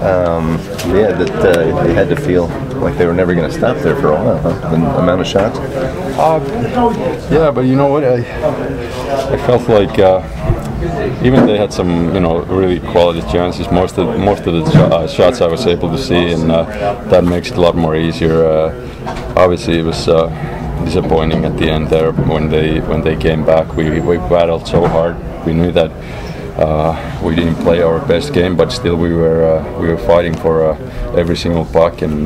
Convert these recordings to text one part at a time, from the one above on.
Yeah, that they had to feel like they were never going to stop there for a while, huh? The amount of shots. Yeah, but you know what? I felt like even they had some, really quality chances. Most of the shots I was able to see, and that makes it a lot more easier. Obviously, it was disappointing at the end there when they came back. We battled so hard. We knew that we didn't play our best game, but still we were fighting for every single puck, and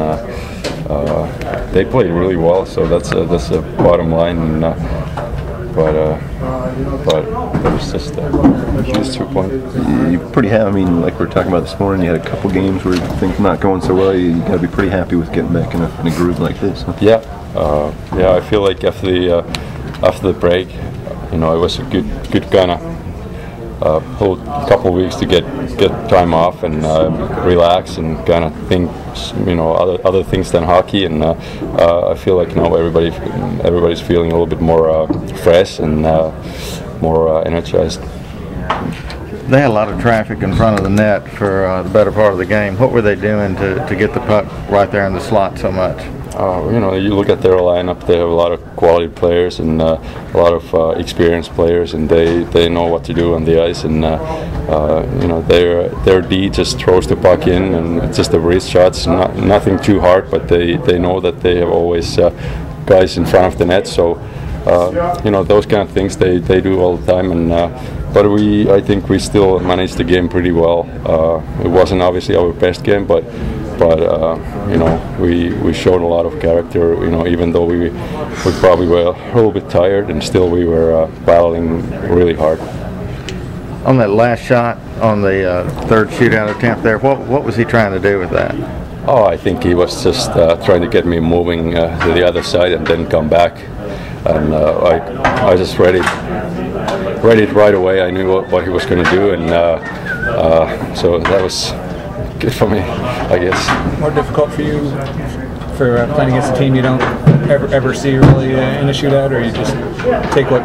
they played really well. So that's the bottom line. And, but it was just 2 points. You're pretty happy. I mean, like we were talking about this morning, you had a couple games where things not going so well. You got to be pretty happy with getting back in a groove like this. Huh? Yeah, I feel like after the break, it was a good kind of whole couple of weeks to get time off and relax and kind of think, other things than hockey. And I feel like now everybody's feeling a little bit more fresh and more energized. They had a lot of traffic in front of the net for the better part of the game. What were they doing to get the puck right there in the slot so much? You look at their lineup, they have a lot of quality players and a lot of experienced players, and they know what to do on the ice. And their D just throws the puck in, and it's just the wrist shots, nothing too hard, but they know that they have always guys in front of the net. So those kind of things they do all the time. And but I think we still managed the game pretty well. It wasn't obviously our best game, but we showed a lot of character. Even though we probably were a little bit tired, and still we were battling really hard. On that last shot on the third shootout attempt there, what was he trying to do with that? Oh, I think he was just trying to get me moving to the other side and then come back. And I just read it right away. I knew what he was going to do, and so that was good for me, I guess. More difficult for you for playing against a team you don't ever see really in a shootout, or you just take what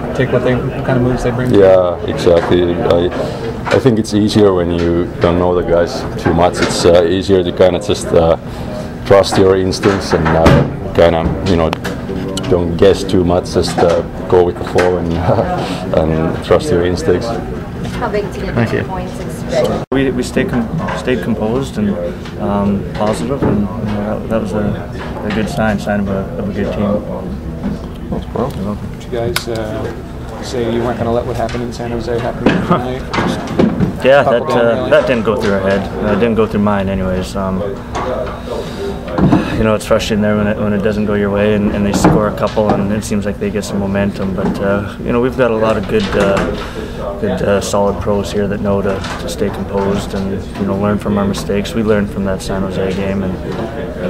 kind of moves they bring? Yeah, exactly. I think it's easier when you don't know the guys too much. It's easier to kind of just trust your instincts and kind of don't guess too much. Just go with the flow and trust your instincts. How big to get 2 points in spread? We stayed composed and positive, and that was a good sign of a good team. Thanks, bro. Did you guys say you weren't going to let what happened in San Jose happen tonight? Yeah, that didn't go through our head. It didn't go through mine, anyways. It's frustrating there when it doesn't go your way, and they score a couple, and it seems like they get some momentum. But we've got a lot of good solid pros here that know to stay composed and learn from our mistakes. We learned from that San Jose game, and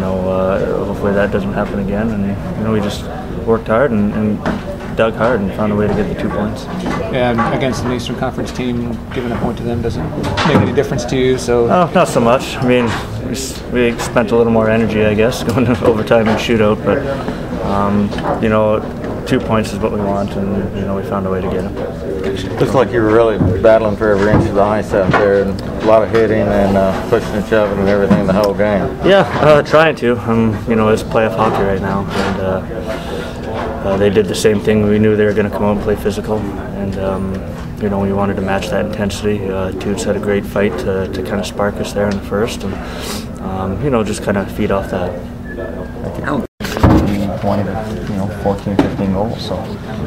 hopefully that doesn't happen again. And we just worked hard and dug hard and found a way to get the 2 points. Yeah, against an Eastern Conference team, giving a point to them doesn't make any difference to you. So not so much. I mean, we spent a little more energy, I guess, going to overtime and shootout, but 2 points is what we want, and we found a way to get them. Looks like you were really battling for every inch of the ice out there, and a lot of hitting and pushing and shoving and everything the whole game. Yeah, trying to. It's playoff hockey right now, and they did the same thing. We knew they were going to come out and play physical, and we wanted to match that intensity. Toots had a great fight to kind of spark us there in the first, and just kind of feed off that. Wanted 14, 15 goals. So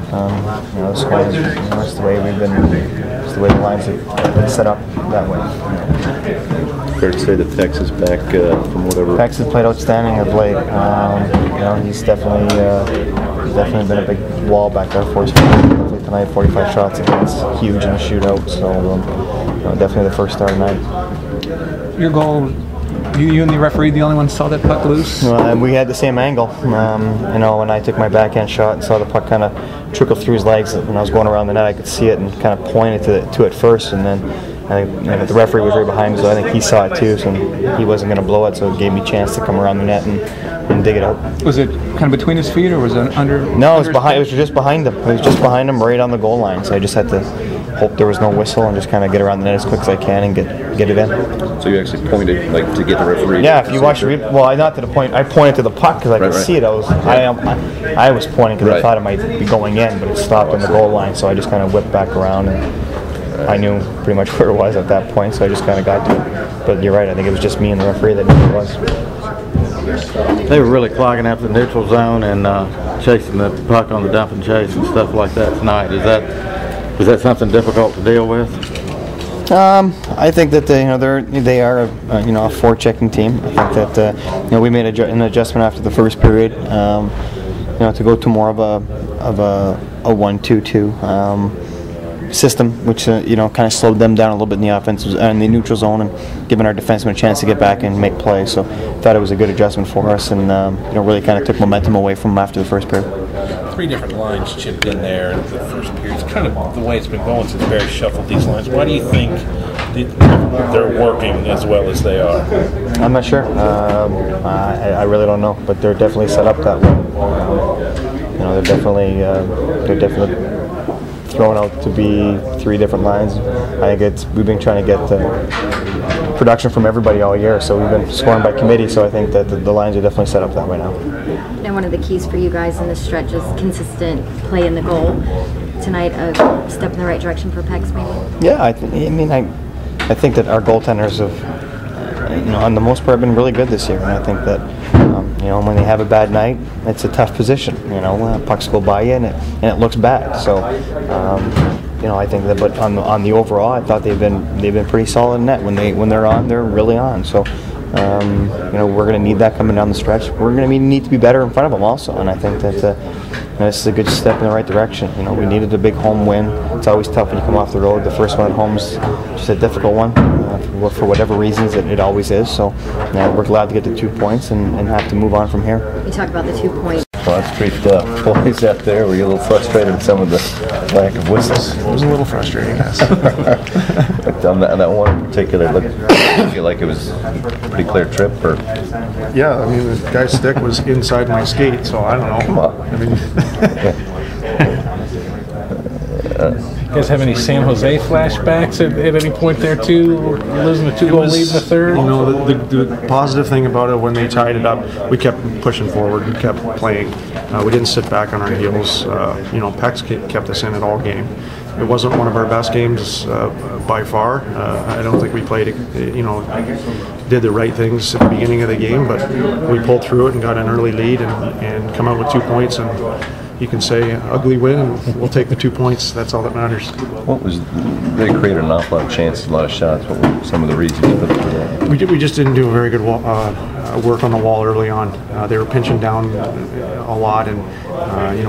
that's why that's the way we've been. It's the way the lines have been set up that way. Fair to say that Peck's is back from whatever. Peck's has played outstanding of late. He's definitely been a big wall back there for us. Definitely tonight, 45 shots against, huge in a shootout. So definitely the first star tonight. Your goal. You and the referee, the only one saw that puck loose? We had the same angle. When I took my backhand shot and saw the puck kind of trickle through his legs, when I was going around the net, I could see it and kind of pointed to it first. And then I think the referee was right behind me, so I think he saw it too. So he wasn't going to blow it, so it gave me a chance to come around the net and dig it out. Was it kind of between his feet, or was it under? No, it was behind. It was just behind him. It was just behind him, right on the goal line. So I just had to hope there was no whistle and just kind of get around the net as quick as I can and get it in. So you actually pointed like to get the referee? Yeah, if you watch, well, not to the point. I pointed to the puck because I could see it. I was pointing because I thought it might be going in, but it stopped on the goal line. So I just kind of whipped back around, and I knew pretty much where it was at that point. So I just kind of got to it. But you're right. I think it was just me and the referee that knew where it was. They were really clogging up the neutral zone and chasing the puck on the dump and chase and stuff like that tonight. Is that something difficult to deal with? I think that they are a forechecking team. I think that we made an adjustment after the first period, to go to more of a 1-2-2 system, which kind of slowed them down a little bit in the offense and the neutral zone, and giving our defensemen a chance to get back and make plays. So I thought it was a good adjustment for us, and really kind of took momentum away from them after the first period. 3 different lines chipped in there in the first period. It's kind of the way it's been going since Barry shuffled these lines. Why do you think they're working as well as they are? I'm not sure. I really don't know, but they're definitely set up that way. They're definitely thrown out to be 3 different lines. I think we've been trying to get production from everybody all year, so we've been scoring by committee. So I think that the lines are definitely set up that way now. And one of the keys for you guys in this stretch is consistent play in the goal. Tonight, a step in the right direction for Pekka, maybe? Yeah, I think that our goaltenders have, on the most part, been really good this year, and I think that when they have a bad night, it's a tough position. Pucks go by you and it looks bad. So I think that, but on the overall, I thought they've been pretty solid in net. When they're on, they're really on. So we're going to need that coming down the stretch. We're going to need to be better in front of them also, and I think that this is a good step in the right direction. We needed a big home win. It's always tough when you come off the road. The first one at home is just a difficult one. For whatever reasons, it always is. So we're glad to get the 2 points and have to move on from here. You talk about the 2 points. Well, that's pretty tough. Boys out there, were you a little frustrated with some of the lack of whistles? It was a little frustrating, yes. But on that one in particular, I feel like it was a pretty clear trip. Or Yeah, I mean, the guy's stick was inside my skate, so I don't know. Come on. I mean, You guys have any San Jose flashbacks at any point there too? Losing a 2-goal lead in the third? The positive thing about it, when they tied it up, we kept pushing forward. We kept playing. We didn't sit back on our heels. Pekka kept us in it all game. It wasn't one of our best games by far. I don't think we played, did the right things at the beginning of the game, but we pulled through it and got an early lead and come out with 2 points. And you can say ugly win, and we'll take the 2 points. That's all that matters. They created an awful lot of chances, a lot of shots. What were some of the reasons for that? We just didn't do a very good work on the wall early on. They were pinching down a lot, and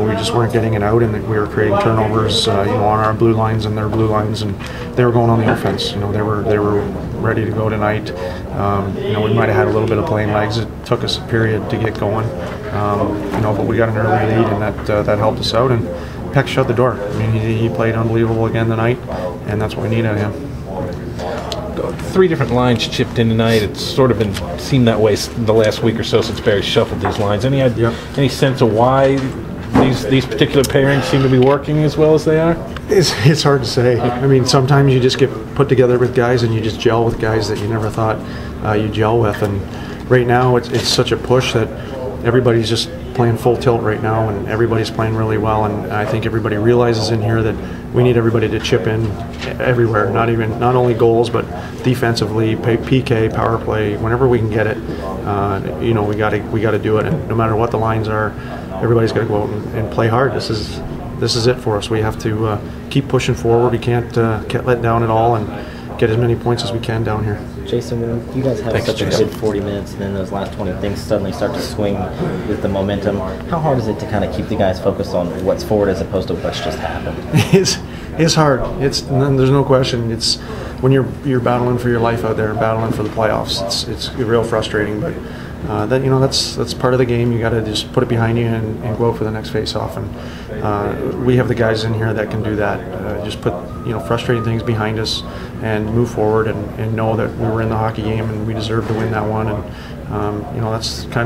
we just weren't getting it out, and we were creating turnovers, on our blue lines and their blue lines, and they were going on the offense. They were ready to go tonight. We might have had a little bit of playing legs. It took us a period to get going, but we got an early lead, and that helped us out. And Pekka shut the door. I mean, he played unbelievable again tonight, and that's what we need out of him. 3 different lines chipped in tonight. It's sort of been seemed that way the last week or so since Barry shuffled these lines. Any sense of why these particular pairings seem to be working as well as they are? It's hard to say. I mean, sometimes you just get put together with guys and you just gel with guys that you never thought you'd gel with. And right now it's such a push that everybody's just playing full tilt right now, and everybody's playing really well. And I think everybody realizes in here that we need everybody to chip in everywhere, not only goals, but defensively, PK, power play, whenever we can get it. We got to do it, and no matter what the lines are, everybody's got to go out and play hard. This is it for us. We have to keep pushing forward. We can't let down at all, and get as many points as we can down here. Jason, when you guys have such a good 40 minutes and then those last 20 things suddenly start to swing with the momentum, how hard is it to kind of keep the guys focused on what's forward as opposed to what's just happened? It's hard. There's no question. It's when you're battling for your life out there, battling for the playoffs. It's real frustrating, but that's part of the game. You got to just put it behind you and go out for the next face-off. And we have the guys in here that can do that. Just put frustrating things behind us and move forward and know that we were in the hockey game and we deserve to win that one. And that's kind of